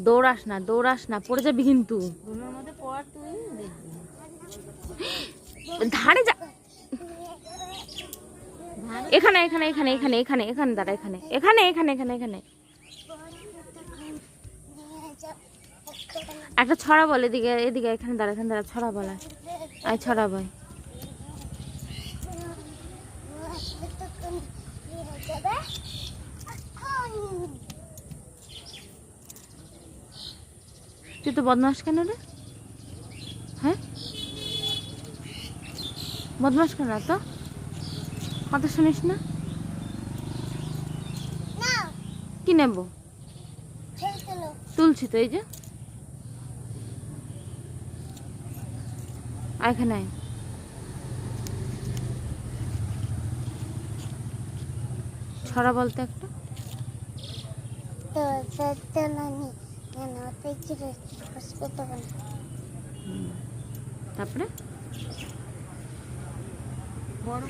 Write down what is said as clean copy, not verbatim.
দৌড়াস না, পড়ে যাবি কিন্তু। ধারে যা। এখানে এখানে এখানে এখানে এখানে এখানে দাঁড়া, এখানে এখানে এখানে এখানে এখানে একটা ছড়া বল। এদিকে এদিকে, এখানে দাঁড়া, এখানে দাঁড়া, ছড়া বলা। আয় ছড়া বল। তুই তো বদমাস কেন রে? হ্যাঁ, বদমাস কেন তো? কথা শুনিস না? কি নেব? তুলছি তো, এই যে এখানে আয়। ছড়া বলতে একটা। তারপরে বড়